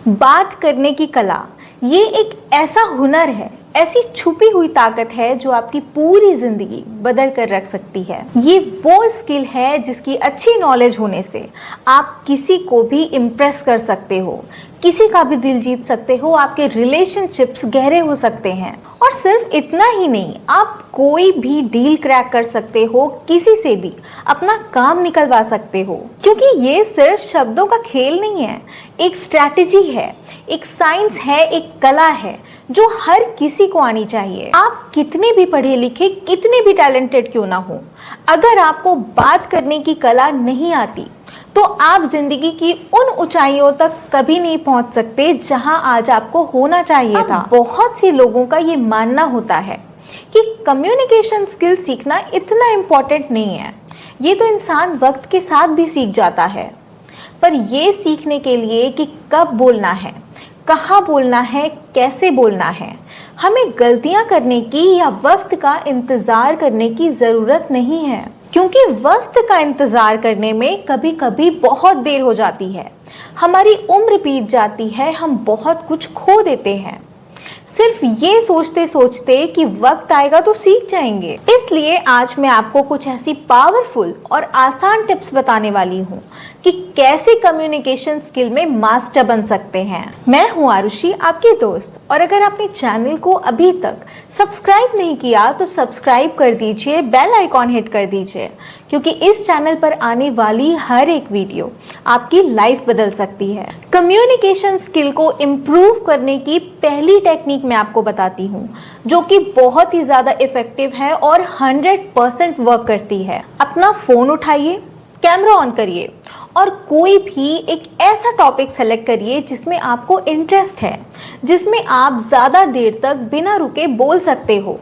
बात करने की कला, ये एक ऐसा हुनर है, ऐसी छुपी हुई ताकत है जो आपकी पूरी जिंदगी बदल कर रख सकती है। ये वो स्किल है जिसकी अच्छी नॉलेज होने से आप किसी को भी इम्प्रेस कर सकते हो, किसी का भी दिल जीत सकते हो, आपके रिलेशनशिप्स गहरे हो सकते हैं। और सिर्फ इतना ही नहीं, आप कोई भी डील क्रैक कर सकते हो, किसी से भी अपना काम निकलवा सकते हो। क्योंकि ये सिर्फ शब्दों का खेल नहीं है, एक स्ट्रैटेजी है, एक साइंस है, एक कला है जो हर किसी को आनी चाहिए। आप कितने भी पढ़े लिखे, कितने भी टैलेंटेड क्यों ना हो, अगर आपको बात करने की कला नहीं आती तो आप जिंदगी की उन ऊंचाइयों तक कभी नहीं पहुंच सकते जहां आज आपको होना चाहिए था। बहुत से लोगों का ये मानना होता है कि कम्युनिकेशन स्किल सीखना इतना इम्पोर्टेंट नहीं है, ये तो इंसान वक्त के साथ भी सीख जाता है। पर ये सीखने के लिए कि कब बोलना है, कहाँ बोलना है, कैसे बोलना है, हमें गलतियां करने की या वक्त का इंतजार करने की जरूरत नहीं है। क्योंकि वक्त का इंतजार करने में कभी कभी बहुत देर हो जाती है, हमारी उम्र बीत जाती है, हम बहुत कुछ खो देते हैं सिर्फ ये सोचते सोचते कि वक्त आएगा तो सीख जाएंगे। इसलिए आज मैं आपको कुछ ऐसी पावरफुल और आसान टिप्स बताने वाली हूँ कि कैसे कम्युनिकेशन स्किल में मास्टर बन सकते हैं। मैं हूँ आरुषि, आपकी दोस्त, और अगर आपने चैनल को अभी तक सब्सक्राइब नहीं किया तो सब्सक्राइब कर दीजिए, बेल आइकॉन हिट कर दीजिए, क्योंकि इस चैनल पर आने वाली हर एक वीडियो आपकी लाइफ बदल सकती है। कम्युनिकेशन स्किल को इम्प्रूव करने की पहली टेक्निक मैं आपको बताती हूँ जो कि बहुत ही ज़्यादा इफेक्टिव है और 100% वर्क करती है। अपना फ़ोन उठाइए, कैमरा ऑन करिए और कोई भी एक ऐसा टॉपिक सेलेक्ट करिए जिसमें आपको इंटरेस्ट है, जिसमें आप ज़्यादा देर तक बिना रुके बोल सकते हो।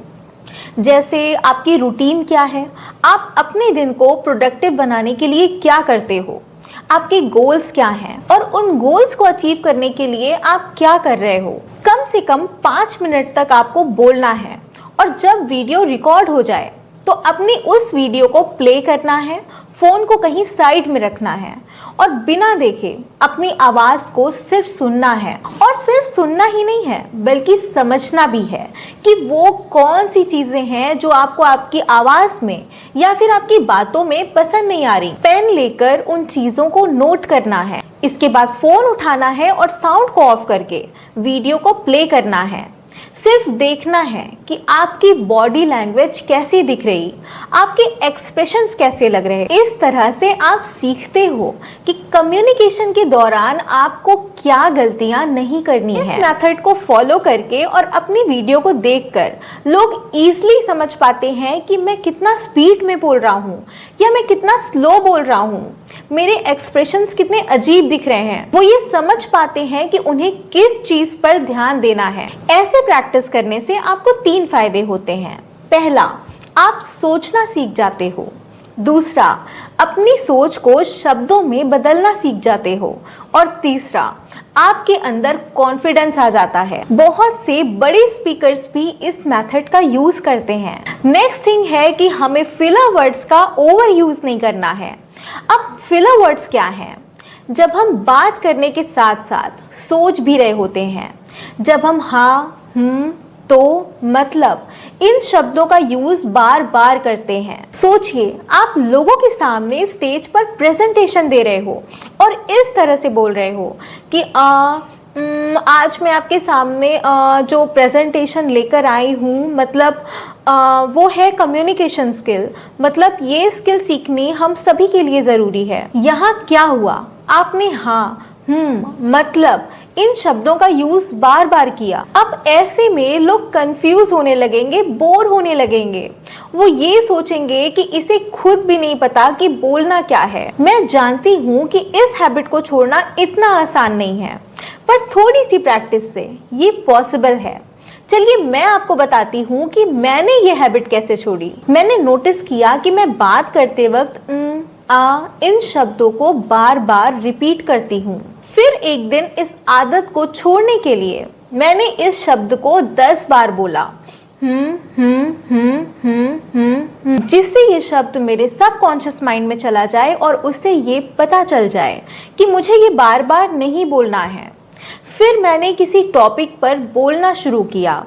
जैसे आपकी रूटीन क्या है, आप अपने दिन को प्रोडक्टिव बनाने के लिए क्या करते हो, आपके गोल्स क्या हैं और उन गोल्स को अचीव करने के लिए आप क्या कर रहे हो। कम से कम 5 मिनट तक आपको बोलना है और जब वीडियो रिकॉर्ड हो जाए तो अपनी उस वीडियो को प्ले करना है, फोन को कहीं साइड में रखना है और बिना देखे अपनी आवाज को सिर्फ सुनना है। और सिर्फ सुनना ही नहीं है बल्कि समझना भी है कि वो कौन सी चीजें हैं जो आपको आपकी आवाज में या फिर आपकी बातों में पसंद नहीं आ रही। पेन लेकर उन चीजों को नोट करना है। इसके बाद फोन उठाना है और साउंड को ऑफ करके वीडियो को प्ले करना है। सिर्फ देखना है कि आपकी बॉडी लैंग्वेज कैसी दिख रही, आपके एक्सप्रेशंस कैसे लग रहे। इस तरह से आप सीखते हो कि कम्युनिकेशन के दौरान आपको क्या गलतियां नहीं करनी है। इस मेथड को फॉलो करके और अपनी वीडियो को देखकर लोग इजीली समझ पाते हैं कि मैं कितना स्पीड में बोल रहा हूँ या मैं कितना स्लो बोल रहा हूँ, मेरे एक्सप्रेशंस कितने अजीब दिख रहे हैं। वो ये समझ पाते हैं कि उन्हें किस चीज पर ध्यान देना है। ऐसे प्रैक्टिस करने से आपको 3 फायदे होते हैं। पहला, आप सोचना सीख जाते हो। दूसरा, अपनी सोच को शब्दों में बदलना सीख जाते हो। और तीसरा, आपके अंदर कॉन्फिडेंस आ जाता है। बहुत से बड़े स्पीकर्स भी इस मेथड का यूज करते हैं। नेक्स्ट थिंग है कि हमें फिलर वर्ड्स का ओवर यूज नहीं करना है। अब फिलर वर्ड्स क्या हैं? जब हम बात करने के साथ साथ सोच भी रहे होते हैं, जब हम हाँ, तो, मतलब इन शब्दों का यूज बार बार करते हैं। सोचिए, आप लोगों के सामने स्टेज पर प्रेजेंटेशन दे रहे हो और इस तरह से बोल रहे हो कि आज मैं आपके सामने जो प्रेजेंटेशन लेकर आई हूँ, मतलब वो है कम्युनिकेशन स्किल। मतलब ये स्किल सीखनी हम सभी के लिए ज़रूरी है। यहाँ क्या हुआ, आपने हाँ, मतलब इन शब्दों का यूज बार बार किया। अब ऐसे में लोग कंफ्यूज होने लगेंगे, बोर होने लगेंगे। वो ये सोचेंगे कि इसे खुद भी नहीं पता कि बोलना क्या है। मैं जानती हूँ कि इस हैबिट को छोड़ना इतना आसान नहीं है, पर थोड़ी सी प्रैक्टिस से ये पॉसिबल है। चलिए मैं आपको बताती हूँ कि मैंने ये हैबिट कैसे छोड़ी। मैंने नोटिस किया कि मैं बात करते वक्त इन शब्दों को बार बार रिपीट करती हूँ। फिर एक दिन इस आदत को छोड़ने के लिए मैंने इस शब्द को 10 बार बोला, जिससे ये शब्द मेरे सबकॉन्शियस माइंड में चला जाए और उससे ये पता चल जाए कि मुझे ये बार बार नहीं बोलना है। फिर मैंने किसी टॉपिक पर बोलना शुरू किया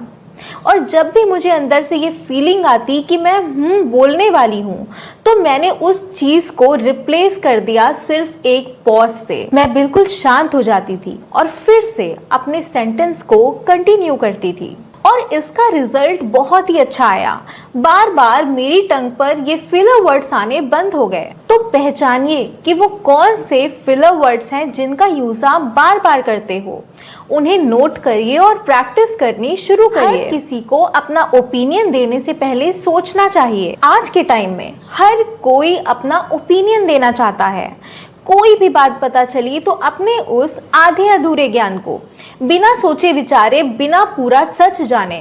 और जब भी मुझे अंदर से ये फीलिंग आती कि मैं बोलने वाली हूँ, तो मैंने उस चीज को रिप्लेस कर दिया सिर्फ एक पॉज से। मैं बिल्कुल शांत हो जाती थी और फिर से अपने सेंटेंस को कंटिन्यू करती थी और इसका रिजल्ट बहुत ही अच्छा आया। बार बार मेरी टंग पर ये फिलर वर्ड्स आने बंद हो गए। तो पहचानिए कि वो कौन से फिलर वर्ड्स हैं जिनका यूज आप बार बार करते हो। उन्हें नोट करिए और प्रैक्टिस करनी शुरू करिए। हर किसी को अपना ओपिनियन देने से पहले सोचना चाहिए। आज के टाइम में हर कोई अपना ओपिनियन देना चाहता है। कोई भी बात पता चली तो अपने उस आधे अधूरे ज्ञान को बिना सोचे विचारे, बिना पूरा सच जाने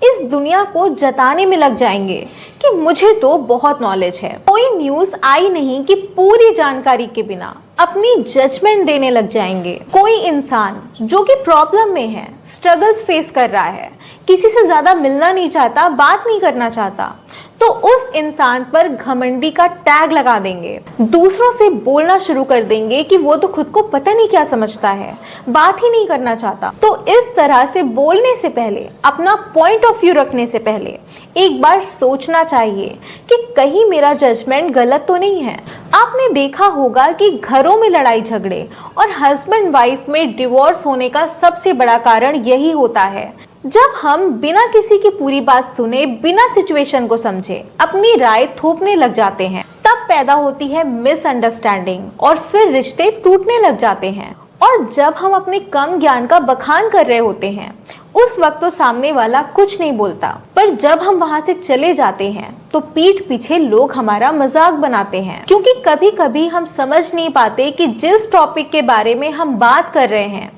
इस दुनिया को जताने में लग जाएंगे कि मुझे तो बहुत नॉलेज है। कोई न्यूज़ आई नहीं कि पूरी जानकारी के बिना अपनी जजमेंट देने लग जाएंगे। कोई इंसान जो कि प्रॉब्लम में है, स्ट्रगल्स फेस कर रहा है, किसी से ज्यादा मिलना नहीं चाहता, बात नहीं करना चाहता, तो उस इंसान पर घमंडी का टैग लगा देंगे। दूसरों से बोलना शुरू कर देंगे कि वो तो खुद को पता नहीं क्या समझता है, बात ही नहीं करना चाहता। तो इस तरह से बोलने से पहले, अपना पॉइंट ऑफ व्यू रखने से पहले एक बार सोचना चाहिए कि कहीं मेरा जजमेंट गलत तो नहीं है। आपने देखा होगा कि घरों में लड़ाई झगड़े और हस्बैंड वाइफ में डिवोर्स होने का सबसे बड़ा कारण यही होता है। जब हम बिना किसी की पूरी बात सुने, बिना सिचुएशन को समझे अपनी राय थोपने लग जाते हैं, तब पैदा होती है मिसअंडरस्टैंडिंग और फिर रिश्ते टूटने लग जाते हैं। और जब हम अपने कम ज्ञान का बखान कर रहे होते हैं, उस वक्त तो सामने वाला कुछ नहीं बोलता, पर जब हम वहां से चले जाते हैं तो पीठ पीछे लोग हमारा मजाक बनाते हैं। क्योंकि कभी कभी हम समझ नहीं पाते कि जिस टॉपिक के बारे में हम बात कर रहे हैं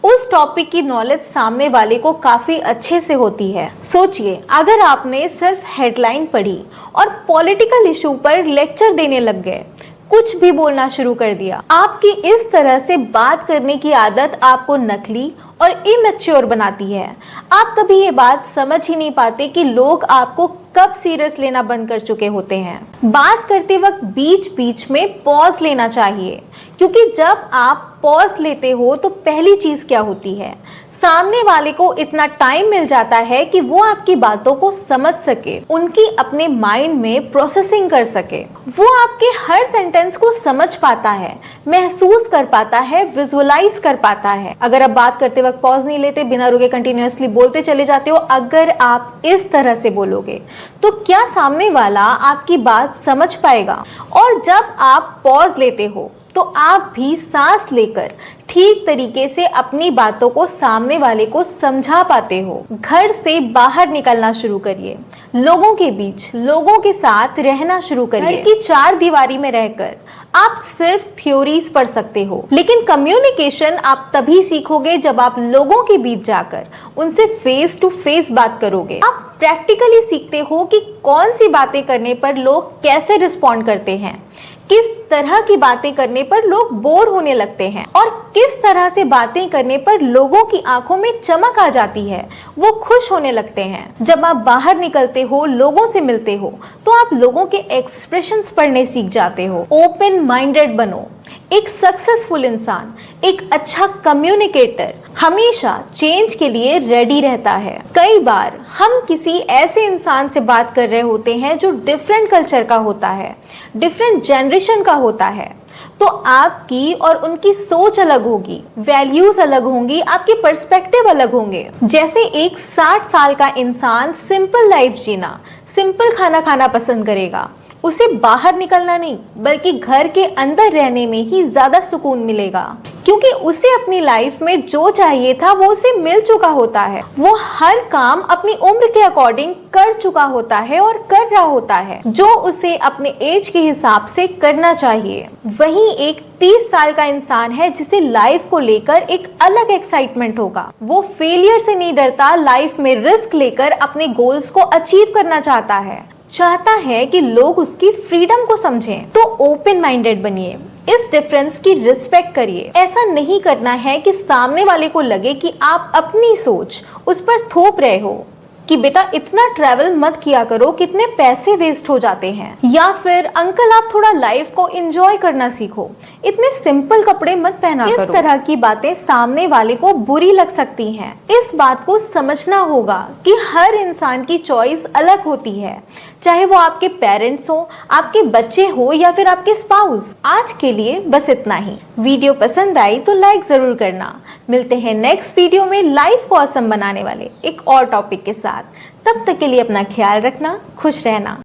उस टॉपिक की नॉलेज सामने वाले को काफी अच्छे से होती है। सोचिए, अगर आपने सिर्फ हेडलाइन पढ़ी और पॉलिटिकल इशू पर लेक्चर देने लग गए, कुछ भी बोलना शुरू कर दिया, आपकी इस तरह से बात करने की आदत आपको नकली और इमेच्योर बनाती है। आप कभी ये बात समझ ही नहीं पाते कि लोग आपको कब सीरियस लेना बंद कर चुके होते हैं। बात करते वक्त बीच बीच में पॉज लेना चाहिए, क्योंकि जब आप पॉज लेते हो तो पहली चीज क्या होती है, सामने वाले को इतना टाइम मिल जाता है कि वो आपकी बातों को समझ सके, उनकी अपने माइंड में प्रोसेसिंग कर सके। वो आपके हर सेंटेंस को समझ पाता है, महसूस कर पाता है, विजुअलाइज कर पाता है। अगर आप बात करते वक्त पॉज नहीं लेते, बिना रुके कंटिन्यूअसली बोलते चले जाते हो, अगर आप इस तरह से बोलोगे तो क्या सामने वाला आपकी बात समझ पाएगा? और जब आप पॉज लेते हो तो आप भी सांस लेकर ठीक तरीके से अपनी बातों को सामने वाले को समझा पाते हो। घर से बाहर निकलना शुरू करिए, लोगों के बीच, लोगों के साथ रहना शुरू करिए। घर की चार दीवारी में रहकर आप सिर्फ थ्योरीज पढ़ सकते हो, लेकिन कम्युनिकेशन आप तभी सीखोगे जब आप लोगों के बीच जाकर उनसे फेस टू फेस बात करोगे। आप प्रैक्टिकली सीखते हो कि कौन सी बातें करने पर लोग कैसे रिस्पॉन्ड करते हैं, किस तरह की बातें करने पर लोग बोर होने लगते हैं और किस तरह से बातें करने पर लोगों की आंखों में चमक आ जाती है, वो खुश होने लगते हैं। जब आप बाहर निकलते हो, लोगों से मिलते हो, तो आप लोगों के एक्सप्रेशंस पढ़ने सीख जाते हो। ओपन माइंडेड बनो। एक सक्सेसफुल इंसान, एक अच्छा कम्युनिकेटर हमेशा चेंज के लिए रेडी रहता है। कई बार हम किसी ऐसे इंसान से बात कर रहे होते हैं जो डिफरेंट कल्चर का होता है, डिफरेंट जनरेशन का होता है, तो आपकी और उनकी सोच अलग होगी, वैल्यूज अलग होंगी, आपके पर्सपेक्टिव अलग होंगे। जैसे एक 60 साल का इंसान सिंपल लाइफ जीना, सिंपल खाना खाना पसंद करेगा, उसे बाहर निकलना नहीं बल्कि घर के अंदर रहने में ही ज्यादा सुकून मिलेगा, क्योंकि उसे अपनी लाइफ में जो चाहिए था वो उसे मिल चुका होता है। वो हर काम अपनी उम्र के अकॉर्डिंग कर चुका होता है और कर रहा होता है जो उसे अपने एज के हिसाब से करना चाहिए। वहीं एक 30 साल का इंसान है जिसे लाइफ को लेकर एक अलग एक्साइटमेंट होगा। वो फेलियर से नहीं डरता, लाइफ में रिस्क लेकर अपने गोल्स को अचीव करना चाहता है कि लोग उसकी फ्रीडम को समझें। तो ओपन माइंडेड बनिए, इस डिफरेंस की रिस्पेक्ट करिए। ऐसा नहीं करना है कि सामने वाले को लगे कि आप अपनी सोच उस पर थोप रहे हो, कि बेटा इतना ट्रैवल मत किया करो, कितने पैसे वेस्ट हो जाते हैं, या फिर अंकल आप थोड़ा लाइफ को एंजॉय करना सीखो, इतने सिंपल कपड़े मत पहना करो। इस तरह की बातें सामने वाले को बुरी लग सकती हैं। इस बात को समझना होगा कि हर इंसान की चॉइस अलग होती है, चाहे वो आपके पेरेंट्स हो, आपके बच्चे हो या फिर आपके स्पाउस। आज के लिए बस इतना ही। वीडियो पसंद आई तो लाइक जरूर करना। मिलते हैं नेक्स्ट वीडियो में लाइफ को ऑसम बनाने वाले एक और टॉपिक के साथ। तब तक के लिए अपना ख्याल रखना, खुश रहना।